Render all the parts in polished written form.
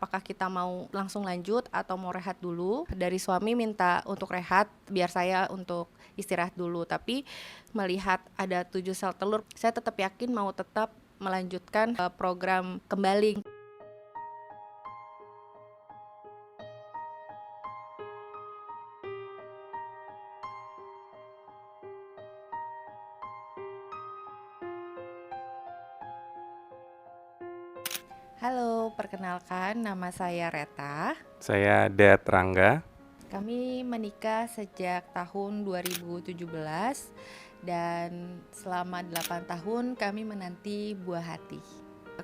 Apakah kita mau langsung lanjut atau mau rehat dulu? Dari suami minta untuk rehat, biar saya untuk istirahat dulu. Tapi melihat ada 7 sel telur, saya tetap yakin mau tetap melanjutkan program kembali. Halo, perkenalkan nama saya Reta. Saya Det Rangga. Kami menikah sejak tahun 2017 dan selama 8 tahun kami menanti buah hati.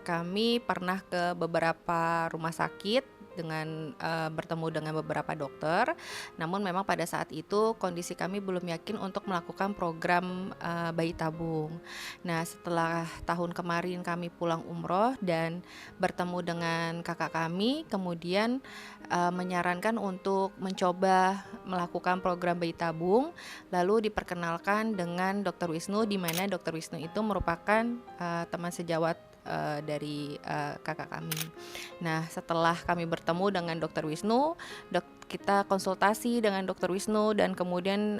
Kami pernah ke beberapa rumah sakit dengan bertemu dengan beberapa dokter. Namun memang pada saat itu kondisi kami belum yakin untuk melakukan program bayi tabung. Nah, setelah tahun kemarin kami pulang umroh dan bertemu dengan kakak kami, kemudian menyarankan untuk mencoba melakukan program bayi tabung, lalu diperkenalkan dengan Dr. Wisnu, di mana Dr. Wisnu itu merupakan teman sejawat dari kakak kami. Nah, setelah kami bertemu dengan Dr. Wisnu, kita konsultasi dengan Dr. Wisnu dan kemudian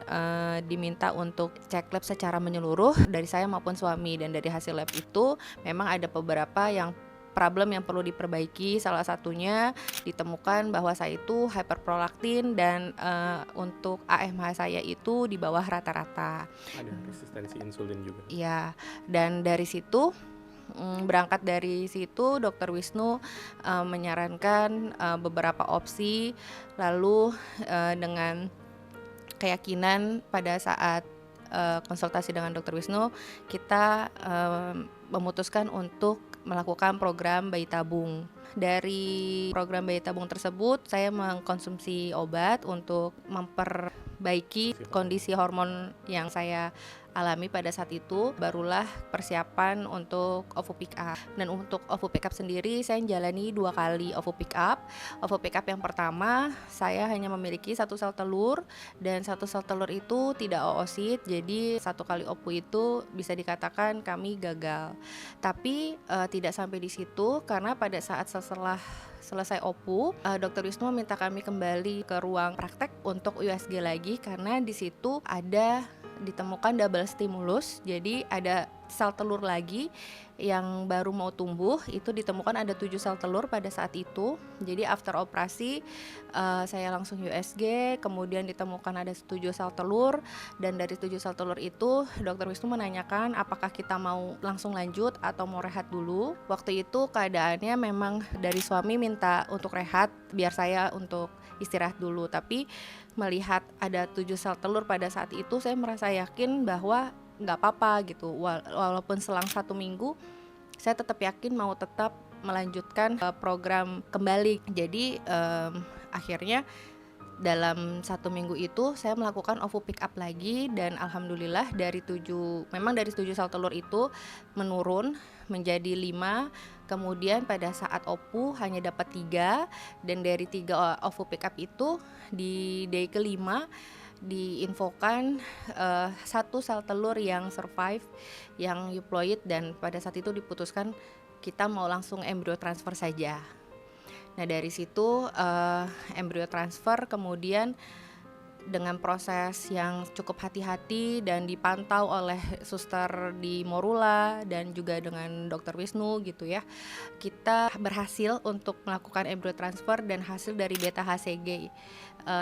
diminta untuk cek lab secara menyeluruh dari saya maupun suami, dan dari hasil lab itu memang ada beberapa yang problem yang perlu diperbaiki. Salah satunya ditemukan bahwa saya itu hyperprolaktin dan untuk AMH saya itu di bawah rata-rata. Ada resistensi insulin juga. Ya, dan dari situ berangkat dari situ Dr. Wisnu menyarankan beberapa opsi, lalu dengan keyakinan pada saat konsultasi dengan Dr. Wisnu, kita memutuskan untuk melakukan program bayi tabung. Dari program bayi tabung tersebut, saya mengkonsumsi obat untuk memperbaiki kondisi hormon yang saya alami pada saat itu. Barulah persiapan untuk OVO pick up. Dan untuk OVO pick up sendiri saya menjalani 2 kali OVO pick up. OVO pick up yang pertama saya hanya memiliki 1 sel telur, dan 1 sel telur itu tidak oosit, jadi 1 kali OVO itu bisa dikatakan kami gagal. Tapi tidak sampai di situ, karena pada saat setelah selesai OPU, Dr. Wisnu minta kami kembali ke ruang praktek untuk USG lagi, karena di situ ada ditemukan double stimulus. Jadi ada sel telur lagi yang baru mau tumbuh, itu ditemukan ada 7 sel telur pada saat itu. Jadi after operasi saya langsung USG, kemudian ditemukan ada 7 sel telur, dan dari 7 sel telur itu Dr. Wisnu menanyakan apakah kita mau langsung lanjut atau mau rehat dulu. Waktu itu keadaannya memang dari suami minta untuk rehat, biar saya untuk istirahat dulu. Tapi melihat ada 7 sel telur pada saat itu, saya merasa yakin bahwa nggak apa-apa gitu. Walaupun selang 1 minggu, saya tetap yakin mau tetap melanjutkan program kembali. Jadi akhirnya dalam 1 minggu itu saya melakukan OVO pick up lagi, dan alhamdulillah dari 7 sel telur itu menurun menjadi 5. Kemudian pada saat OPU hanya dapat 3, dan dari 3 OVO pick up itu di day ke-5 diinfokan 1 sel telur yang survive, yang euploid, dan pada saat itu diputuskan kita mau langsung embrio transfer saja. Nah, dari situ embrio transfer, kemudian dengan proses yang cukup hati-hati dan dipantau oleh suster di Morula dan juga dengan Dr. Wisnu gitu ya, kita berhasil untuk melakukan embrio transfer, dan hasil dari beta HCG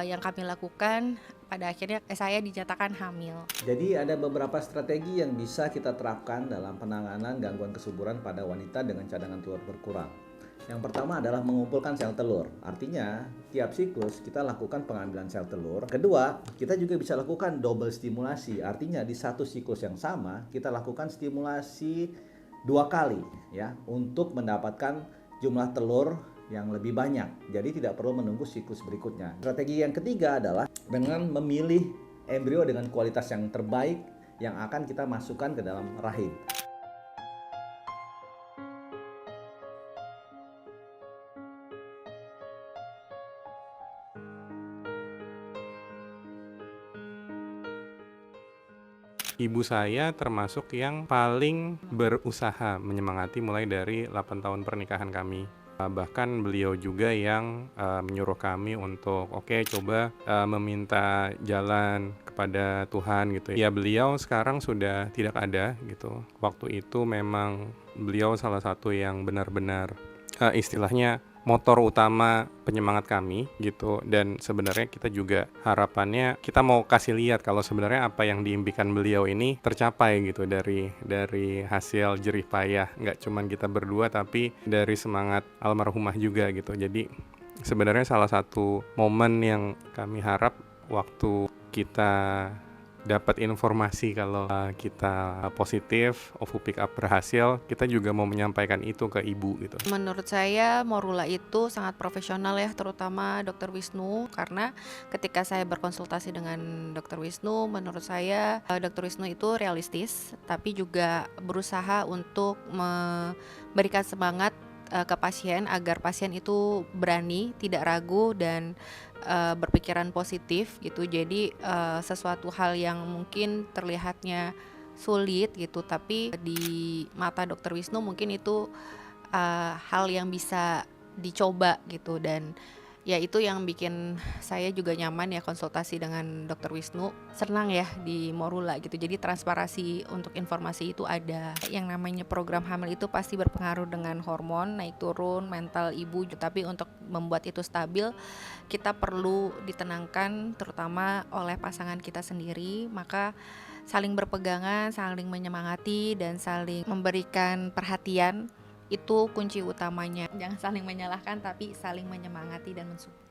yang kami lakukan pada akhirnya saya dinyatakan hamil. Jadi ada beberapa strategi yang bisa kita terapkan dalam penanganan gangguan kesuburan pada wanita dengan cadangan telur berkurang. Yang pertama adalah mengumpulkan sel telur. Artinya, tiap siklus kita lakukan pengambilan sel telur. Kedua, kita juga bisa lakukan double stimulasi. Artinya di satu siklus yang sama, kita lakukan stimulasi 2 kali ya, untuk mendapatkan jumlah telur yang lebih banyak. Jadi tidak perlu menunggu siklus berikutnya. Strategi yang ketiga adalah dengan memilih embrio dengan kualitas yang terbaik yang akan kita masukkan ke dalam rahim. Ibu saya termasuk yang paling berusaha menyemangati mulai dari 8 tahun pernikahan kami. Bahkan beliau juga yang menyuruh kami untuk oke coba meminta jalan kepada Tuhan gitu. Ya beliau sekarang sudah tidak ada gitu. Waktu itu memang beliau salah satu yang benar-benar istilahnya motor utama penyemangat kami gitu. Dan sebenarnya kita juga harapannya kita mau kasih lihat kalau sebenarnya apa yang diimpikan beliau ini tercapai gitu dari hasil jerih payah, nggak cuman kita berdua tapi dari semangat almarhumah juga gitu. Jadi sebenarnya salah satu momen yang kami harap waktu kita dapat informasi kalau kita positif, OVO pick up berhasil, kita juga mau menyampaikan itu ke ibu gitu. Menurut saya Morula itu sangat profesional ya, terutama Dr. Wisnu, karena ketika saya berkonsultasi dengan Dr. Wisnu, menurut saya Dr. Wisnu itu realistis, tapi juga berusaha untuk memberikan semangat ke pasien agar pasien itu berani, tidak ragu dan berpikiran positif gitu. Jadi sesuatu hal yang mungkin terlihatnya sulit gitu, tapi di mata Dr. Wisnu mungkin itu hal yang bisa dicoba gitu. Dan ya itu yang bikin saya juga nyaman ya konsultasi dengan Dr. Wisnu. Senang ya di Morula gitu. Jadi transparansi untuk informasi itu ada. Yang namanya program hamil itu pasti berpengaruh dengan hormon naik turun, mental ibu. Tapi untuk membuat itu stabil, kita perlu ditenangkan terutama oleh pasangan kita sendiri. Maka saling berpegangan, saling menyemangati dan saling memberikan perhatian itu kunci utamanya. Jangan saling menyalahkan tapi saling menyemangati dan mensupport.